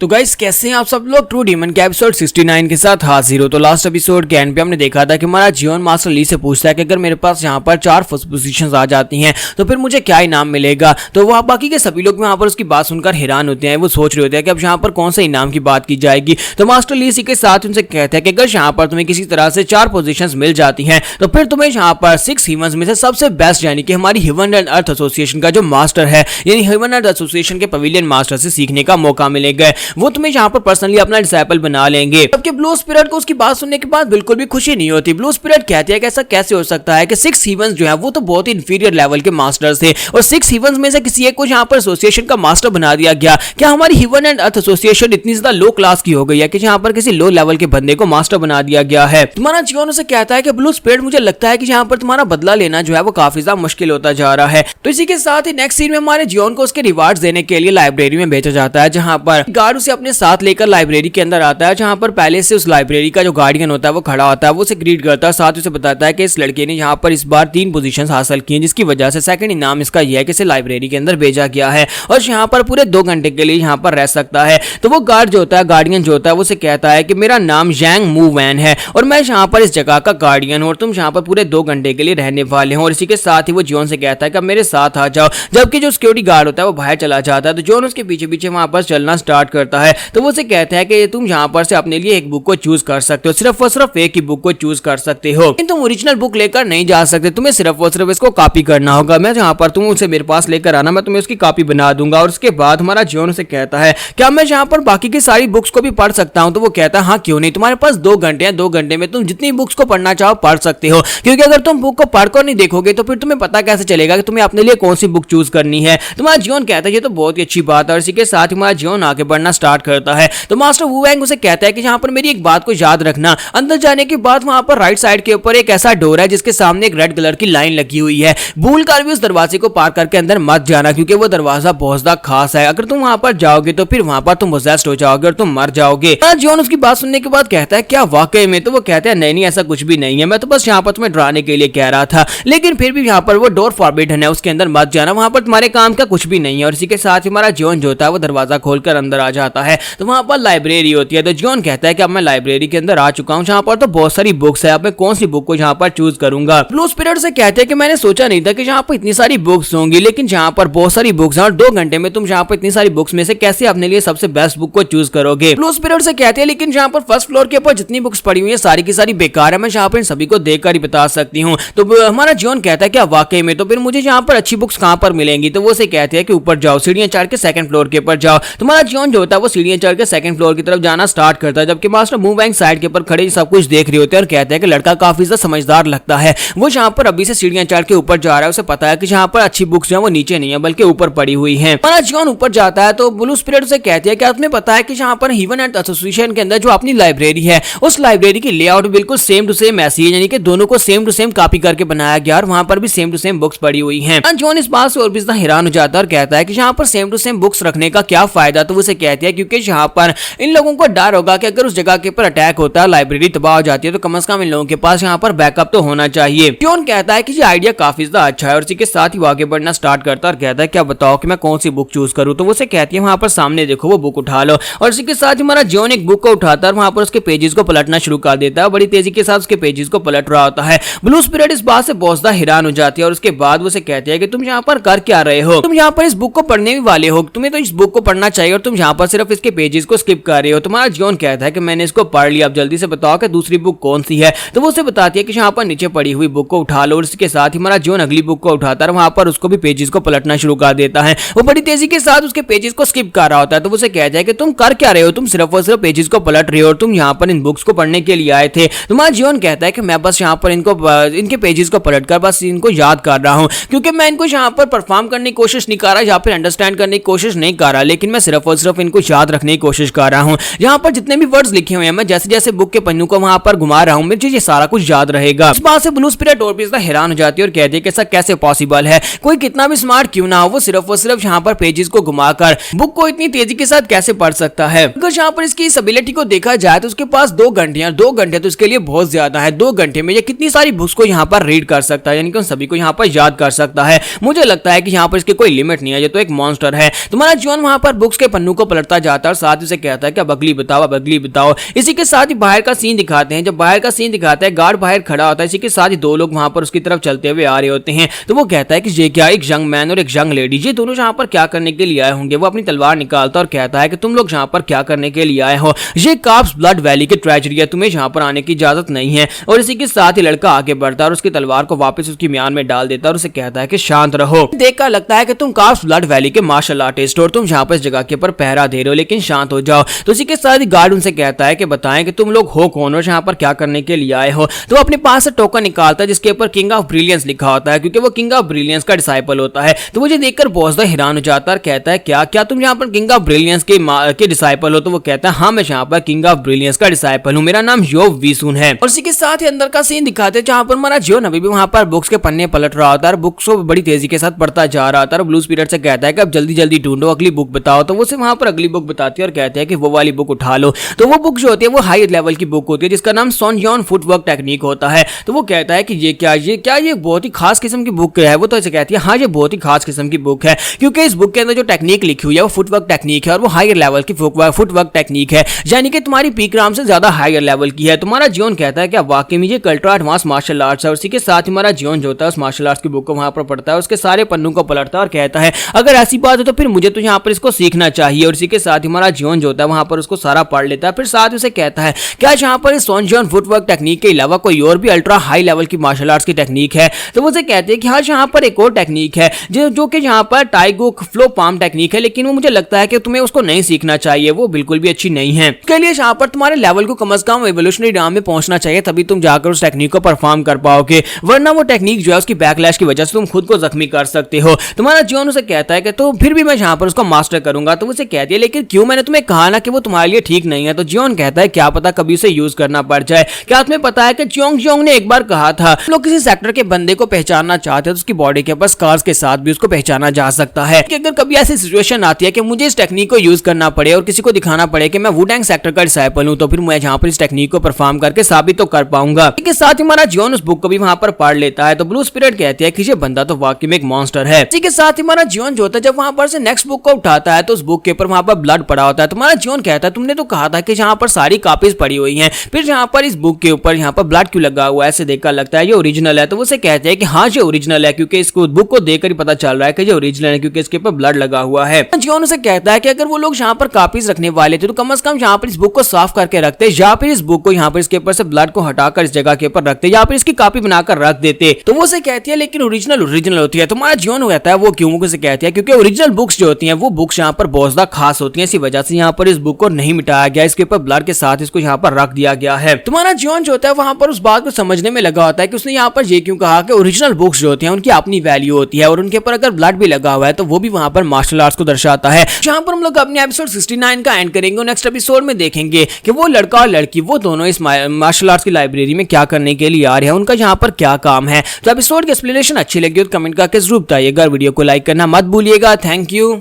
तो गाइस कैसे हैं आप सब लोग। ट्रू डीमन के एपिसोड 69 के साथ हाजिर हो। तो लास्ट एपिसोड के एंड पे हमने देखा था कि हमारा जियोन मास्टर ली से पूछता है कि अगर मेरे पास यहाँ पर 4 फर्स्ट पोजीशंस आ जाती हैं तो फिर मुझे क्या इनाम मिलेगा। तो वह बाकी के सभी लोग यहाँ पर उसकी बात सुनकर हैरान होते हैं। वो सोच रहे होते हैं कि अब यहाँ पर कौन से इनाम की बात की जाएगी। तो मास्टर ली इसी के साथ उनसे कहते हैं कि अगर यहाँ पर तुम्हें किसी तरह से 4 पोजीशंस मिल जाती हैं तो फिर तुम्हें यहाँ पर 6 हीवंस में से सबसे बेस्ट यानी कि हमारी हेवन एंड अर्थ एसोसिएशन का जो मास्टर है यानी हेवन एंड एसोसिएशन के पवेलियन मास्टर से सीखने का मौका मिलेगा। वो तुम्हें यहाँ पर पर्सनली अपना डिसाइपल बना लेंगे। जबकि ब्लू स्पिरिट को उसकी बात सुनने के बाद बिल्कुल भी खुशी नहीं होती। ब्लू स्पिरिट कहती है कि ऐसा कैसे हो सकता है कि 6 हीवंस जो है वो तो बहुत ही इंफीरियर लेवल के मास्टर्स थे और 6 हीवंस में से किसी एक को यहाँ पर एसोसिएशन का मास्टर बना दिया गया। क्या हमारी हेवन एंड अर्थ एसोसिएशन इतनी ज्यादा लो क्लास की हो गई है कि यहाँ पर किसी लो लेवल के बंदे को मास्टर बना दिया गया है। तुम्हारा जियोन से कहता है कि ब्लू स्पिरिट मुझे लगता है कि यहाँ पर तुम्हारा बदला लेना जो है वो काफी ज्यादा मुश्किल होता जा रहा है। तो इसी के साथ ही नेक्स्ट सीन में हमारे जियोन को उसके रिवार्ड्स देने के लिए लाइब्रेरी में भेजा जाता है, जहाँ पर गार्ड उसे अपने साथ लेकर लाइब्रेरी के अंदर आता है, जहां पर पहले से उस लाइब्रेरी का जो गार्डियन होता है वो खड़ा होता है। वो उसे ग्रीट करता है, साथ ही उसे बताता है कि इस लड़के ने यहाँ पर इस बार 3 पोजीशंस हासिल की हैं, जिसकी वजह से सेकंड इनाम इसका यह है कि इसे लाइब्रेरी के अंदर भेजा गया है और यहाँ पर पूरे 2 घंटे के लिए यहाँ पर रह सकता है। तो वो गार्ड जो होता है, गार्डियन जो होता है, वो उसे कहता है कि मेरा नाम यांग मू वैन है और मैं यहाँ पर इस जगह का गार्डियन हूँ और तुम यहाँ पर पूरे 2 घंटे के लिए रहने वाले हो। और इसी के साथ ही वो जियोन से कहता है कि मेरे साथ आ जाओ। जबकि जो सिक्योरिटी गार्ड होता है वो बाहर चला जाता है, तो जियोन उसके पीछे पीछे वहां पर चलना स्टार्ट करता है। तो वो उसे कहता है कि तुम यहाँ पर से अपने लिए एक बुक को चूज कर सकते हो, सिर्फ और सिर्फ एक ही बुक को चूज कर सकते हो, लेकिन तुम ओरिजिनल बुक लेकर नहीं जा सकते, तुम्हें सिर्फ और सिर्फ इसको कॉपी करना होगा। मैं यहाँ पर तुम उसे मेरे पास लेकर आना, मैं तुम्हें उसकी कॉपी बना दूंगा। और उसके बाद हमारा जियोन से कहता है क्या मैं यहाँ पर बाकी की सारी बुक्स को भी पढ़ सकता हूँ। तो वो कहता है हाँ क्यों नहीं, तुम्हारे पास 2 घंटे हैं, 2 घंटे में तुम जितनी बुक्स को पढ़ना चाहो पढ़ सकते हो, क्योंकि अगर तुम बुक को पढ़कर नहीं देखोगे तो फिर तुम्हें पता कैसे चलेगा कि तुम्हें अपने लिए कौन सी बुक चूज करनी है। तुम्हारा जियोन कहता है ये तो बहुत ही अच्छी बात है। और इसी के साथ हमारा जियोन आगे बढ़ना स्टार्ट करता है। तो मास्टर वू वैंग उसे कहता है कि यहाँ पर मेरी एक बात को याद रखना, अंदर जाने के बाद वहां पर राइट साइड के ऊपर एक ऐसा डोर है जिसके सामने एक रेड कलर की लाइन लगी हुई है। भूल कर भी उस दरवाजे को पार करके अंदर मत जाना, क्योंकि वो दरवाजा बहुत ज्यादा खास है। अगर तुम वहां पर जाओगे तो फिर वहां पर तुम पोजेस्ड हो जाओगे और तुम मर जाओगे। जियोन उसकी बात सुनने के बाद कहता है क्या वाकई में? तो वो कहता है नहीं ऐसा कुछ भी नहीं है, मैं तो बस यहाँ पर तुम्हें डराने के लिए कह रहा था, लेकिन फिर भी यहाँ पर वो डोर फॉरबिडन है, उसके अंदर मत जाना, वहां पर तुम्हारे काम का कुछ भी नहीं है। और इसी के साथ हमारा जियोन जो होता है वो दरवाजा खोलकर अंदर आ जाता है। तो वहां पर लाइब्रेरी होती है। तो जियोन कहता है कि अब मैं लाइब्रेरी के अंदर आ चुका हूँ, जहाँ पर तो बहुत सारी बुक्स है, अब मैं कौन सी बुक को यहाँ पर चूज करूंगा। ब्लू स्पिरिट से कहते हैं कि मैंने सोचा नहीं था कि यहाँ पर इतनी सारी बुक्स होंगी, लेकिन जहाँ पर बहुत सारी बुक्स हैं और 2 घंटे में तुम यहाँ पर इतनी सारी बुक्स में से कैसे अपने लिए सबसे बेस्ट बुक को चूज करोगे। ब्लू स्पिरिट से कहते हैं लेकिन जहाँ पर फर्स्ट फ्लोर के ऊपर जितनी बुक्स पड़ी हुई है सारी की सारी बेकार है, मैं यहाँ पर इन सभी को देखकर ही बता सकती हूँ। तो हमारा जियोन कहता है क्या वाकई में? तो फिर मुझे यहाँ पर अच्छी बुक्स कहाँ पर मिलेंगी? तो वो से कहते हैं कि ऊपर जाओ, सीढ़ियां चढ़ के 2nd फ्लोर के ऊपर जाओ। तुम्हारा जियोन जो होता है वो सीढ़ियां चढ़ के 2nd फ्लोर की तरफ जाना स्टार्ट करता है, जबकि मास्टर मू वैंग साइड के ऊपर खड़े सब कुछ देख रहे होते हैं और कहते हैं कि लड़का काफी ज्यादा समझदार लगता है। वो यहाँ पर अभी से सीढ़ियां चढ़ के ऊपर जा रहा है, उसे पता है कि यहाँ पर अच्छी बुक्स जो है वो नीचे नहीं है बल्कि ऊपर पड़ी हुई है। हमारा जियोन ऊपर जाता है तो ब्लू स्पिरिट से कहती है कि तुम्हें पता है कि यहाँ पर हेवन एंड एसोसिएशन के अंदर जो अपनी लाइब्रेरी है उस लाइब्रेरी की लेआउट बिल्कुल सेम टू सेम ऐसी है, यानी कि दोनों को सेम टू सेम कॉपी करके बनाया गया और वहां पर भी सेम टू सेम बुक्स पड़ी हुई हैं। जियोन इस बात से और भी ज्यादा हैरान हो जाता है और कहता है कि यहाँ पर सेम टू सेम बुक्स रखने का क्या फायदा। तो वो उसे कहती है क्योंकि यहाँ पर इन लोगों को डर होगा कि अगर उस जगह के ऊपर अटैक होता है, लाइब्रेरी तबाह हो जाती है, तो कम से कम इन लोगों के पास यहाँ पर बैकअप तो होना चाहिए। जियोन कहता है कि ये आइडिया काफी ज्यादा अच्छा है और इसी के साथ ही वो आगे बढ़ना स्टार्ट करता है और कहता है क्या बताओ कि मैं कौन सी बुक चूज करूँ। तो वो उसे कहती है वहां पर सामने देखो, वो बुक उठा लो। और इसी के साथ ही हमारा जियोन एक बुक को उठाता है और वहां पर उसके पेजेस को पलटना शुरू कर देता है, बड़ी तेजी के साथ उसके पेजेस को पलट रहा होता है। ब्लू स्पिरिट इस बात से बहुत ज्यादा हैरान हो जाती है और उसके बाद वो उसे कहती है कि तुम यहाँ पर कर क्या रहे हो? तुम यहाँ पर इस बुक को पढ़ने भी वाले हो, तुम्हें तो इस बुक को पढ़ना चाहिए और तुम यहाँ पर सिर्फ इसके पेजेस को स्किप कर रहे हो। तुम्हारा जियोन कहता है कि मैंने इसको पढ़ लिया, अब जल्दी से बताओ कि दूसरी बुक कौन सी है। तो वो उसे बताती है कि यहाँ पर नीचे पड़ी हुई बुक को उठा लो। और इसके साथ ही हमारा जियोन अगली बुक को उठाता है, वहां पर उसको भी पेजेस को पलटना शुरू कर देता है। वो बड़ी तेजी के साथ उसके पेजेस को स्किप कर रहा होता है। तो वो उसे कहता है कि तुम कर क्या रहे हो? तुम सिर्फ और सिर्फ पेजेस को पलट रहे हो और तुम यहाँ पर इन बुक्स को पढ़ने के लिए आए थे। तुम्हारा जियोन कहता है कि मैं बस यहाँ पर इनके पेजेस को पलटकर बस इनको याद कर रहा हूँ, क्योंकि मैं इनको यहाँ पर परफॉर्म करने की कोशिश नहीं कर रहा या फिर अंडरस्टैंड करने की कोशिश नहीं कर रहा, लेकिन मैं सिर्फ और सिर्फ इनको याद रखने की कोशिश कर रहा हूँ। यहाँ पर जितने भी वर्ड्स लिखे हुए हैं मैं जैसे जैसे बुक के पन्नों को वहां पर घुमा रहा हूँ, मुझे ये सारा कुछ याद रहेगा। इस बात से ब्लू स्पिरिट और भी ज्यादा हैरान हो जाती है और कहती है कि ऐसा कैसे पॉसिबल है? कोई कितना भी स्मार्ट क्यों ना हो, वो सिर्फ और सिर्फ यहाँ पर पेजेस को घुमाकर बुक को इतनी तेजी के साथ कैसे पढ़ सकता है? अगर यहाँ पर इसकी इस एबिलिटी को देखा जाए तो उसके पास 2 घंटे हैं, 2 घंटे तो इसके लिए बहुत ज्यादा है। 2 घंटे में ये कितनी सारी बुक्स को यहाँ पर रीड कर सकता है, यानी कि उन सभी को यहाँ पर याद कर सकता है। मुझे लगता है कि यहाँ पर इसकी कोई लिमिट नहीं है, ये तो एक मॉन्स्टर है। तुम्हारा जियोन वहां पर बुक्स के पन्नों को पलटता करता जाता है और साथ ही उसे कहता है कि अब अगली बताओ, अब अगली बताओ। इसी के साथ ही बाहर का सीन दिखाते हैं। जब बाहर का सीन दिखाता है, गार्ड बाहर खड़ा होता है, इसी के साथ ही दो लोग वहां पर उसकी तरफ चलते हुए आ रहे होते हैं। तो वो कहता है कि ये क्या, एक यंग मैन और एक यंग लेडी, ये दोनों यहाँ पर क्या करने के लिए आए होंगे। वो अपनी तलवार निकालता और कहता है कि तुम लोग यहाँ पर क्या करने के लिए आए हो, ये कार्ब्स ब्लड वैली की ट्रेजेडी है, तुम्हें यहाँ पर आने की इजाजत नहीं है। और इसी के साथ ही लड़का आगे बढ़ता है और उसकी तलवार को वापस उसकी म्यान में डाल देता है और उसे कहता है कि शांत रहो। देखकर लगता है कि तुम कार्ब्स ब्लड वैली के मार्शल आर्टिस्ट और तुम यहाँ पर इस जगह के ऊपर पहरा दे रहे हो, लेकिन शांत हो जाओ। तो इसी के साथ ही गार्ड उनसे कहता है कि बताएं कि तुम लोग हो कौन और यहाँ पर क्या करने के लिए आए हो। तो अपने पास से टोकन निकालता है जिसके ऊपर किंग ऑफ ब्रिलियंस लिखा होता है, क्योंकि वो किंग ऑफ ब्रिलियंस का डिसाइपल होता है। तो मुझे देखकर बहुत ज्यादा हैरान हो जाता है, कहता है क्या क्या तुम यहाँ पर किंग ऑफ ब्रिलियंस के डिसाइपल हो। तो वो कहता है हाँ, मैं यहाँ पर किंग ऑफ ब्रिलियंस का डिसाइपल हूँ, मेरा नाम यो वीसुन है। और इसी के साथ ही अंदर का सीन दिखाते हैं जहाँ पर हमारा जियोन अभी भी वहां पर बुक्स के पन्ने पलट रहा होता है, बुक्स को बड़ी तेजी के साथ पढ़ता जा रहा था। ब्लू स्पिरिट से कहता है कि अब जल्दी जल्दी ढूंढो, अगली बुक बताओ। तो वो से वहां पर अगली बुक बताती है और कहते हैं कि वो वाली बुक उठा लो। तो वो बुक जो होती है वो हाई लेवल की बुक होती है जिसका नाम सोनजॉन फुटवर्क टेक्निक होता है। तो वो कहता है कि ये बहुत ही खास किस्म की बुक है। वो तो ऐसे कहती है हाँ, ये बहुत ही खास किस्म की बुक है, क्योंकि इस बुक के अंदर जो टेक्निक लिखी हुई है वो फुटवर्क टेक्निक है और वो हायर लेवल की फुटवर्क टेक्निक है, यानी कि तुम्हारी पीक राम से ज्यादा हायर लेवल की है। तुम्हारा जियोन कहता है कि वाकई में ये अल्ट्रा एडवांस मार्शल आर्ट्स है। उसी के साथ ही हमारा जियोन जो होता है उस मार्शल आर्ट्स की बुक को वहां पर पढ़ता है, उसके सारे पन्नों को पलटता है और कहता है अगर ऐसी बात है तो फिर मुझे तो यहाँ पर इसको सीखना चाहिए। और इसी के साथ ही हमारा जियोन जो होता है वहां पर उसको सारा पढ़ लेता है। फिर साथ उसे कहता है क्या यहाँ पर इस सोनजॉन फुटवर्क टेक्निक के अलावा कोई और भी अल्ट्रा हाई लेवल की मार्शल आर्ट्स की टेक्निक है। तो वो कहते हैं कि हाँ, यहाँ पर एक और टेक्निक है जो कि यहाँ पर टाइगो फ्लो पाम टेक्निक है, लेकिन वो मुझे लगता है कि तुम्हें उसको नहीं सीखना चाहिए, वो बिल्कुल भी अच्छी नहीं है। इसके लिए यहाँ पर तुम्हारे लेवल को कम से कम एवोल्यूशनरी डाम में पहुंचना चाहिए, तभी तुम जाकर उस टेक्निक को परफॉर्म कर पाओगे, वरना वो टेक्निक जो है उसकी बैकलैश की वजह से तुम खुद को जख्मी कर सकते हो। तुम्हारा जियोन उसे कहता है कि तो फिर भी मैं यहाँ पर उसको मास्टर करूंगा। तो उसे कहती है लेकिन क्यों, मैंने तुम्हें कहा ना कि वो तुम्हारे लिए ठीक नहीं है। तो जियोन कहता है क्या पता कभी उसे यूज करना पड़ जाए। क्या तुम्हें पता है कि च्योंग ने एक बार कहा था लोग किसी सेक्टर के बंदे को पहचानना चाहते हैं तो उसकी बॉडी के ऊपर स्कार्स के साथ भी उसको पहचाना जा सकता है। कि अगर कभी ऐसी सिचुएशन आती है कि मुझे इस टेक्निक को यूज करना पड़े और किसी को दिखाना पड़े कि मैं वुडैंग सेक्टर का डिसाइपल हूं, तो फिर मैं यहाँ पर इस टेक्निक को परफॉर्म करके साबित तो कर पाऊंगा। इसके साथ ही हमारा जियोन उस बुक को भी वहां पर पढ़ लेता है। तो ब्लू स्पिरिट कहती है कि ये बंदा तो वाकई में एक मॉन्स्टर है। इसी के साथ ही हमारा जियोन जो होता है जब वहां पर से नेक्स्ट बुक को उठाता है तो उस बुक के ऊपर वहां पर ब्लड पड़ा होता है। तुम्हारा जियोन कहता है तुमने तो कहा था कि यहाँ पर सारी कॉपीज पड़ी हुई हैं, फिर यहाँ पर इस बुक के ऊपर यहाँ पर ब्लड क्यों लगा हुआ है, ऐसे देखकर लगता है ये ओरिजिनल है। तो उसे कहते हैं कि हाँ ये ओरिजिनल है, क्योंकि इसको बुक को देखकर ही पता चल रहा है कि ये ओरिजिनल है, क्योंकि इसके ऊपर ब्लड लगा हुआ है। जियोन उसे कहता है कि अगर वो लोग यहाँ पर कॉपीज रखने वाले थे तो कम से कम यहाँ पर इस बुक को साफ करके रखते, या फिर इस बुक को यहाँ पर इसके ऊपर से ब्लड को हटाकर इस जगह के ऊपर रखते, या फिर इसकी कॉपी बनाकर रख देते। तो वो उसे कहती है लेकिन ओरिजिनल होती है। तुम्हारा जियोन कहता है वो क्यों, उसे कहती है क्योंकि ओरिजिनल बुक्स जो होती हैं वो बुक्स यहाँ पर बहुत ज्यादा खास होती हैं, इसी वजह से यहाँ पर इस बुक को नहीं मिटाया गया, इसके ऊपर ब्लड के साथ इसको यहाँ पर रख दिया गया है। तुम्हारा जियोन जो होता है वहां पर उस बात को समझने में लगा होता है कि उसने यहाँ पर ये क्यों कहा कि ओरिजिनल बुक्स जो होती हैं उनकी अपनी वैल्यू होती है और उनके ऊपर अगर ब्लड भी लगा हुआ है तो वो भी वहां पर मार्शल आर्ट्स को दर्शाता है। जहां पर हम लोग अपने एपिसोड 69 का एंड करेंगे और नेक्स्ट एपिसोड में देखेंगे कि वो लड़का और लड़की वो दोनों इस मार्शल आर्ट्स की लाइब्रेरी में क्या करने के लिए आ रहे हैं, उनका यहाँ पर क्या काम है। तो एपिसोड की एक्सप्लेनेशन अच्छी लगी तो कमेंट करके जरूर बताइएगा, वीडियो को लाइक करना मत भूलिएगा। Thank you.